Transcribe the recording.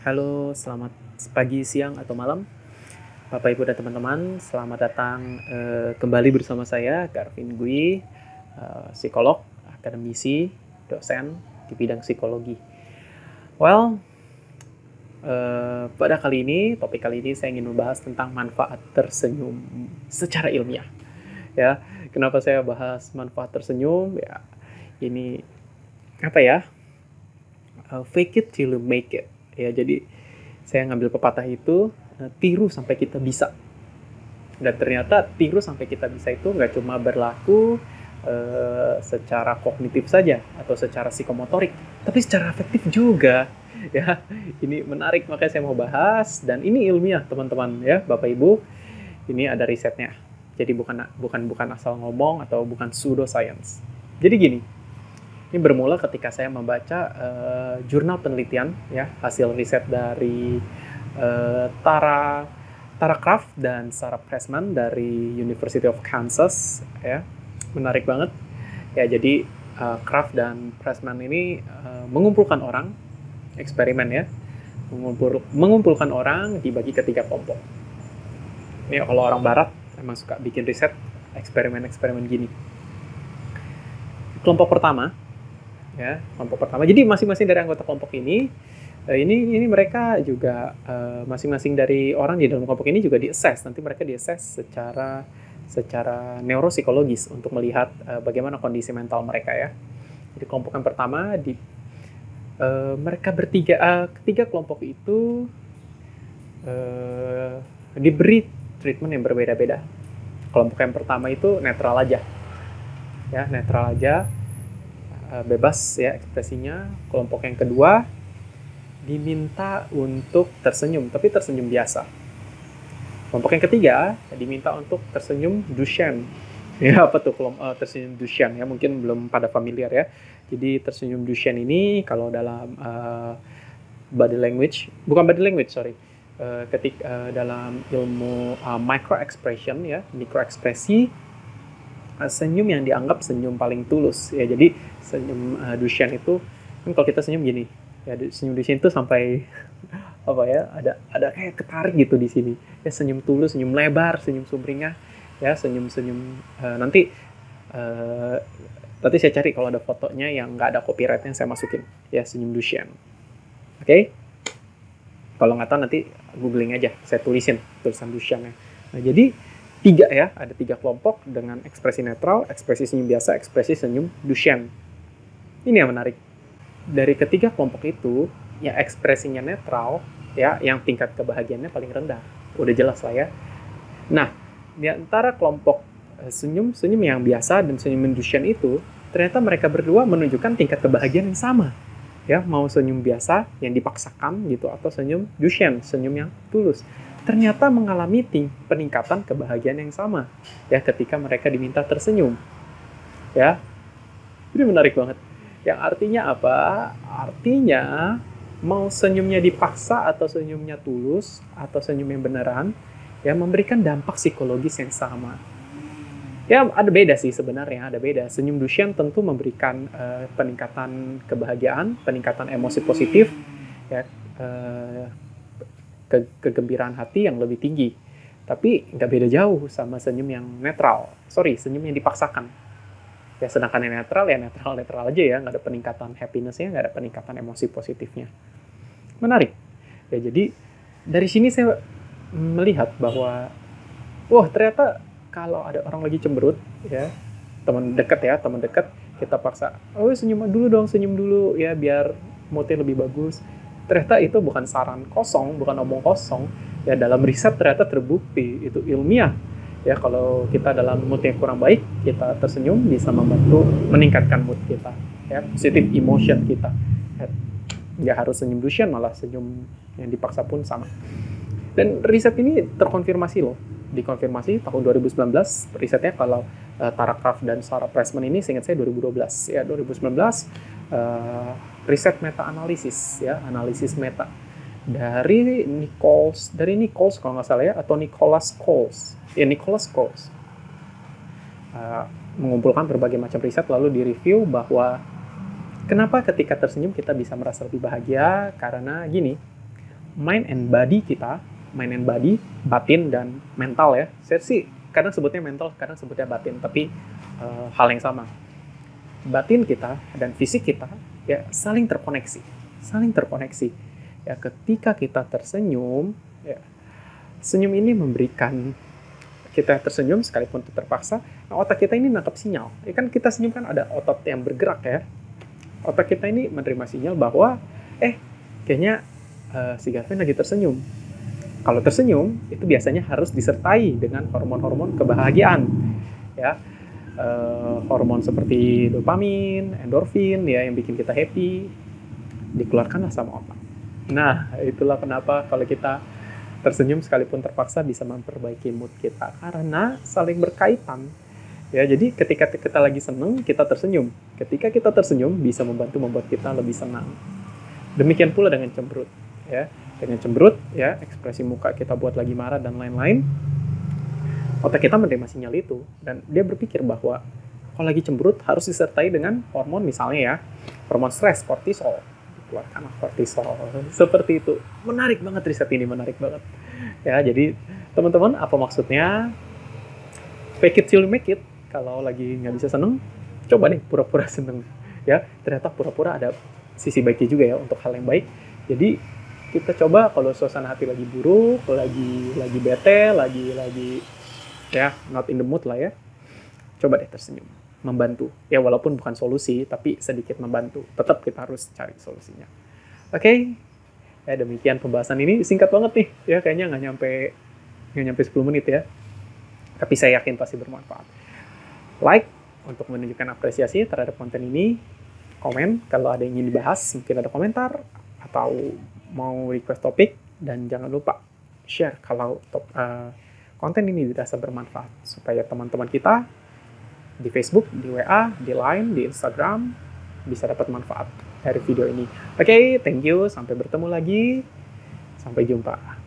Halo, selamat pagi, siang, atau malam, Bapak, Ibu, dan teman-teman. Selamat datang kembali bersama saya, Garvin Gui, psikolog, akademisi, dosen di bidang psikologi. Well, pada topik kali ini saya ingin membahas tentang manfaat tersenyum secara ilmiah. Ya, kenapa saya bahas manfaat tersenyum? Ya, ini apa ya? Fake it till you make it. Ya, jadi saya ngambil pepatah itu, tiru sampai kita bisa. Dan ternyata tiru sampai kita bisa itu nggak cuma berlaku secara kognitif saja atau secara psikomotorik, tapi secara afektif juga. Ya, ini menarik, makanya saya mau bahas, dan ini ilmiah teman-teman ya, Bapak Ibu. Ini ada risetnya. Jadi bukan asal ngomong atau bukan pseudoscience. Jadi gini, ini bermula ketika saya membaca jurnal penelitian ya, hasil riset dari Tara Kraft dan Sarah Pressman dari University of Kansas ya. Menarik banget. Ya, jadi Kraft dan Pressman ini mengumpulkan orang, eksperimen ya. Mengumpulkan orang dibagi ke 3 kelompok. Ini kalau orang barat emang suka bikin riset eksperimen-eksperimen gini. Kelompok pertama. Jadi masing-masing dari anggota kelompok ini mereka juga masing-masing dari orang di dalam kelompok ini juga di-assess. Nanti mereka di-assess secara neuropsikologis untuk melihat bagaimana kondisi mental mereka ya. Jadi kelompok yang pertama mereka ketiga kelompok itu diberi treatment yang berbeda-beda. Kelompok yang pertama itu netral aja. Ya, netral aja. Bebas ya ekspresinya. Kelompok yang kedua diminta untuk tersenyum, tapi tersenyum biasa. Kelompok yang ketiga diminta untuk tersenyum Duchenne. Ya, apa tuh tersenyum Duchenne ya, mungkin belum pada familiar ya. Jadi tersenyum Duchenne ini kalau dalam body language, bukan body language, sorry. Dalam ilmu micro expression ya, mikroekspresi, senyum yang dianggap senyum paling tulus ya. Jadi senyum Duchenne itu kan kalau kita senyum gini ya, senyum Duchenne itu sampai apa ya, ada kayak ketarik gitu di sini ya, senyum tulus, senyum lebar, senyum sumringah ya, senyum nanti saya cari kalau ada fotonya yang nggak ada copyrightnya, saya masukin ya, senyum Duchenne. Oke? Kalau nggak tahu nanti googling aja, saya tulisin tulisan Duchenne. Nah, jadi ada 3 kelompok dengan ekspresi netral, ekspresi senyum biasa, ekspresi senyum Duchenne. Ini yang menarik. Dari ketiga kelompok itu, ya ekspresinya netral, ya, yang tingkat kebahagiaannya paling rendah. Udah jelas lah ya. Nah, di antara kelompok senyum yang biasa dan senyum Duchenne itu, ternyata mereka berdua menunjukkan tingkat kebahagiaan yang sama. Ya, mau senyum biasa yang dipaksakan gitu atau senyum Duchenne, senyum yang tulus, ternyata mengalami peningkatan kebahagiaan yang sama ya ketika mereka diminta tersenyum. Ya. Ini menarik banget. Yang artinya apa? Artinya mau senyumnya dipaksa atau senyumnya tulus atau senyum yang beneran ya, memberikan dampak psikologis yang sama. Ya, ada beda sih sebenarnya, ada beda. Senyum Duchenne tentu memberikan peningkatan kebahagiaan, peningkatan emosi positif ya, kegembiraan hati yang lebih tinggi. Tapi nggak beda jauh sama senyum yang netral. Senyum yang dipaksakan. Ya, sedangkan yang netral ya netral aja ya, nggak ada peningkatan happiness-nya, nggak ada peningkatan emosi positifnya. Menarik. Ya, jadi dari sini saya melihat bahwa ternyata kalau ada orang lagi cemberut ya, teman dekat kita paksa, senyum dulu ya biar moodnya lebih bagus. Ternyata itu bukan saran kosong, bukan omong kosong. Ya, dalam riset ternyata terbukti, itu ilmiah. Ya, kalau kita dalam mood yang kurang baik, kita tersenyum bisa membantu meningkatkan mood kita. Ya, positive emotion kita. Ya, nggak harus senyum Duchenne, malah senyum yang dipaksa pun sama. Dan riset ini terkonfirmasi loh. Dikonfirmasi tahun 2019, risetnya kalau Tara Kraft dan Sarah Pressman ini, seingat saya 2012. Ya, 2019, riset meta-analisis ya, analisis meta dari Nichols kalau nggak salah ya, atau Nicholas Coles mengumpulkan berbagai macam riset lalu direview bahwa kenapa ketika tersenyum kita bisa merasa lebih bahagia, karena gini, mind and body kita, mind and body, batin dan mental ya. Saya sih kadang sebutnya mental, kadang sebutnya batin, tapi hal yang sama. Batin kita dan fisik kita ya saling terkoneksi. Ya, ketika kita tersenyum, ya, senyum ini memberikan kita tersenyum sekalipun itu terpaksa, nah otak kita ini nangkap sinyal. Ya kan kita senyum kan ada otot yang bergerak ya. Otak kita ini menerima sinyal bahwa kayaknya si Gavin lagi tersenyum. Kalau tersenyum itu biasanya harus disertai dengan hormon-hormon kebahagiaan, ya, hormon seperti dopamin, endorfin, ya, yang bikin kita happy, dikeluarkanlah sama otak. Nah, itulah kenapa kalau kita tersenyum sekalipun terpaksa bisa memperbaiki mood kita, karena saling berkaitan. Ya, jadi ketika kita lagi seneng, kita tersenyum. Ketika kita tersenyum bisa membuat kita lebih senang. Demikian pula dengan cemberut, ya. Dengan cemberut, ya, ekspresi muka kita buat lagi marah dan lain-lain, otak kita menerima sinyal itu dan dia berpikir bahwa kalau lagi cemberut harus disertai dengan hormon, misalnya ya, hormon stres, kortisol. Dikeluarkan kortisol. Seperti itu. Menarik banget riset ini, menarik banget. Ya, jadi teman-teman, apa maksudnya? Fake it till you make it. Kalau lagi nggak bisa seneng, coba deh pura-pura seneng. Ya, ternyata pura-pura ada sisi baiknya juga ya untuk hal yang baik. Jadi kita coba kalau suasana hati lagi buruk, lagi bete, lagi ya not in the mood lah ya. Coba deh tersenyum, membantu. Ya walaupun bukan solusi, tapi sedikit membantu. Tetap kita harus cari solusinya. Oke. Ya demikian pembahasan ini, singkat banget nih. Ya kayaknya nggak nyampe 10 menit ya. Tapi saya yakin pasti bermanfaat. Like untuk menunjukkan apresiasi terhadap konten ini. Komen kalau ada yang ingin dibahas, mungkin ada komentar atau mau request topik, dan jangan lupa share kalau konten ini dirasa bermanfaat supaya teman-teman kita di Facebook, di WA, di Line, di Instagram bisa dapat manfaat dari video ini. Oke, thank you, sampai bertemu lagi, sampai jumpa.